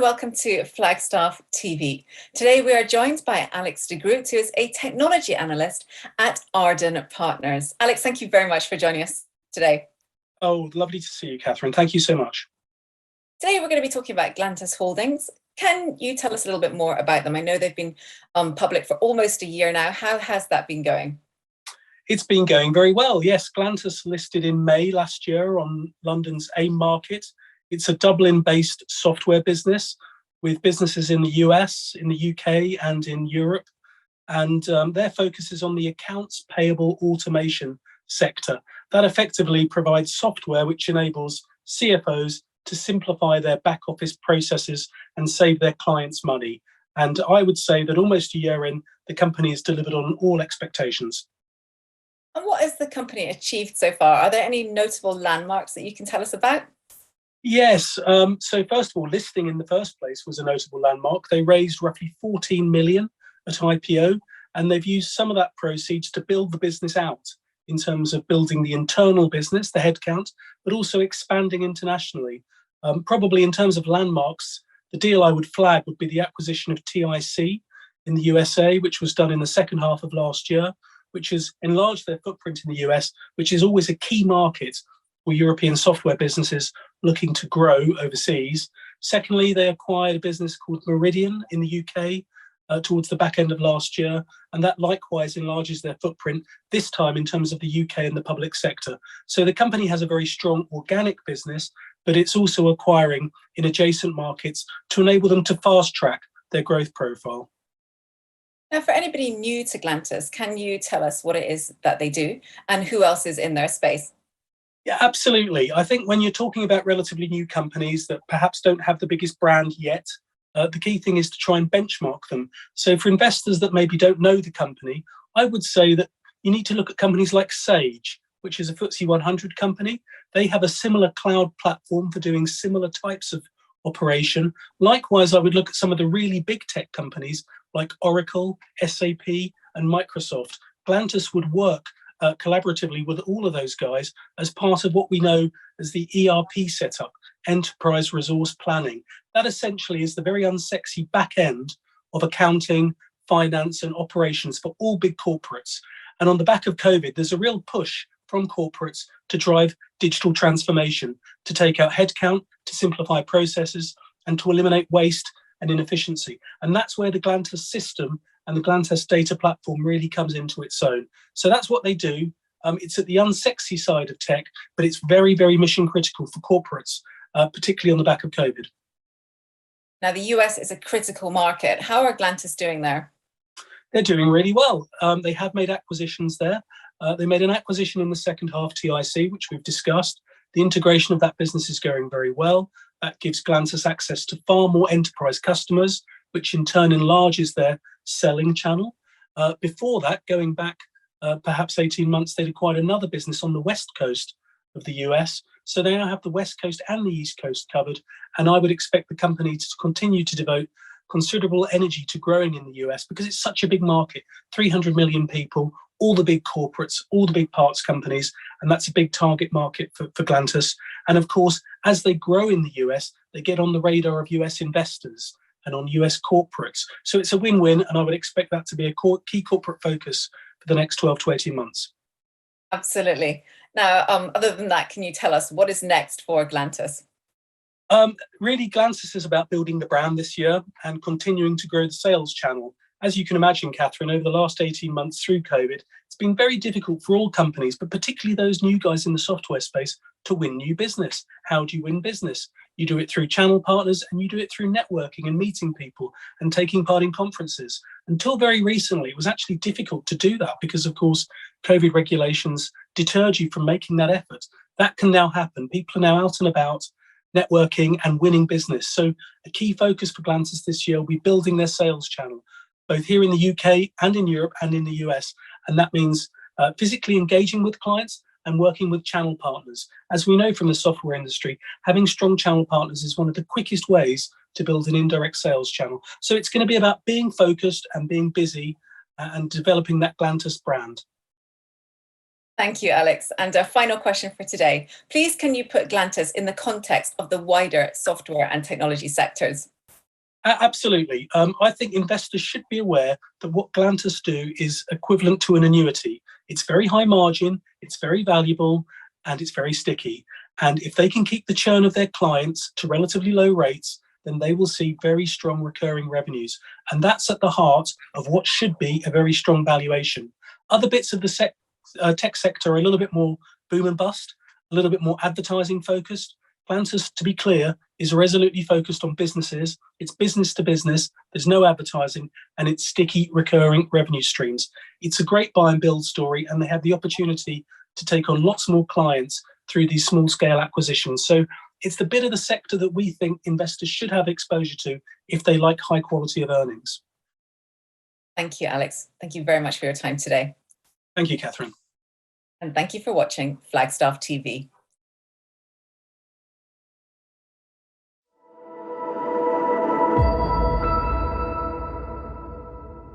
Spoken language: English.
welcome to Flagstaff TV. Today we are joined by Alex DeGroote, who is a technology analyst at Arden Partners. Alex, thank you very much for joining us today. Oh, lovely to see you, Catherine. Thank you so much. Today we're going to be talking about Glantus Holdings. Can you tell us a little bit more about them? I know they've been public for almost a year now. How has that been going? It's been going very well. Yes, Glantus listed in May last year on London's AIM market. It's a Dublin-based software business with businesses in the US, in the UK, and in Europe. And their focus is on the accounts payable automation sector. That effectively provides software which enables CFOs to simplify their back office processes and save their clients money. And I would say that almost a year in, the company has delivered on all expectations. And what has the company achieved so far? Are there any notable landmarks that you can tell us about? Yes. So first of all, listing in the first place was a notable landmark. They raised roughly 14 million at IPO, and they've used some of that proceeds to build the business out in terms of building the internal business, the headcount, but also expanding internationally. Probably in terms of landmarks, the deal I would flag would be the acquisition of TIC in the USA, which was done in the second half of last year, which has enlarged their footprint in the US, which is always a key market for European software businesses looking to grow overseas. Secondly, they acquired a business called Meridian in the UK towards the back end of last year, and that likewise enlarges their footprint, this time in terms of the UK and the public sector. So the company has a very strong organic business, but it's also acquiring in adjacent markets to enable them to fast track their growth profile. Now, for anybody new to Glantus, can you tell us what it is that they do and who else is in their space? Yeah, absolutely. I think when you're talking about relatively new companies that perhaps don't have the biggest brand yet, the key thing is to try and benchmark them. So for investors that maybe don't know the company, I would say that you need to look at companies like Sage, which is a FTSE 100 company. They have a similar cloud platform for doing similar types of operation. Likewise, I would look at some of the really big tech companies like Oracle, SAP, and Microsoft. Glantus would work collaboratively with all of those guys as part of what we know as the ERP setup, enterprise resource planning. That essentially is the very unsexy back end of accounting, finance, and operations for all big corporates. And on the back of COVID, there's a real push from corporates to drive digital transformation, to take out headcount, to simplify processes, and to eliminate waste and inefficiency. And that's where the Glantus system and the Glantus data platform really comes into its own. So that's what they do. It's at the unsexy side of tech, but it's very, very mission critical for corporates, particularly on the back of COVID. Now, the US is a critical market. How are Glantus doing there? They're doing really well. They have made acquisitions there. They made an acquisition in the second half, TIC, which we've discussed. The integration of that business is going very well. That gives Glantus access to far more enterprise customers, which in turn enlarges their selling channel. Before that, going back perhaps 18 months, they'd acquired another business on the west coast of the US. So they now have the west coast and the east coast covered. And I would expect the company to continue to devote considerable energy to growing in the US because it's such a big market, 300 million people, all the big corporates, all the big parts companies, and that's a big target market for Glantus. And of course, as they grow in the US, they get on the radar of US investors and on US corporates. So it's a win-win, and I would expect that to be a key corporate focus for the next 12 to 18 months. Absolutely. Now, other than that, can you tell us what is next for Glantus? Really, Glantus is about building the brand this year and continuing to grow the sales channel. As you can imagine, Catherine, over the last 18 months through COVID, it's been very difficult for all companies, but particularly those new guys in the software space, to win new business. How do you win business? You do it through channel partners, and you do it through networking and meeting people and taking part in conferences. Until very recently, it was actually difficult to do that because, of course, COVID regulations deterred you from making that effort. That can now happen. People are now out and about, networking and winning business. So a key focus for Glantus this year will be building their sales channel, both here in the UK and in Europe and in the US. And that means physically engaging with clients and working with channel partners. As we know from the software industry, having strong channel partners is one of the quickest ways to build an indirect sales channel. So it's going to be about being focused and being busy and developing that Glantus brand. Thank you, Alex. And a final question for today. Please, can you put Glantus in the context of the wider software and technology sectors? Absolutely. I think investors should be aware that what Glantus do is equivalent to an annuity. It's very high margin, it's very valuable, and it's very sticky. And if they can keep the churn of their clients to relatively low rates, then they will see very strong recurring revenues. And that's at the heart of what should be a very strong valuation. Other bits of the tech sector are a little bit more boom and bust, a little bit more advertising focused. Glantus, to be clear, is resolutely focused on businesses. It's business to business. There's no advertising, and it's sticky, recurring revenue streams. It's a great buy and build story, and they have the opportunity to take on lots more clients through these small scale acquisitions. So it's the bit of the sector that we think investors should have exposure to if they like high quality of earnings. Thank you, Alex. Thank you very much for your time today. Thank you, Catherine. And thank you for watching Flagstaff TV.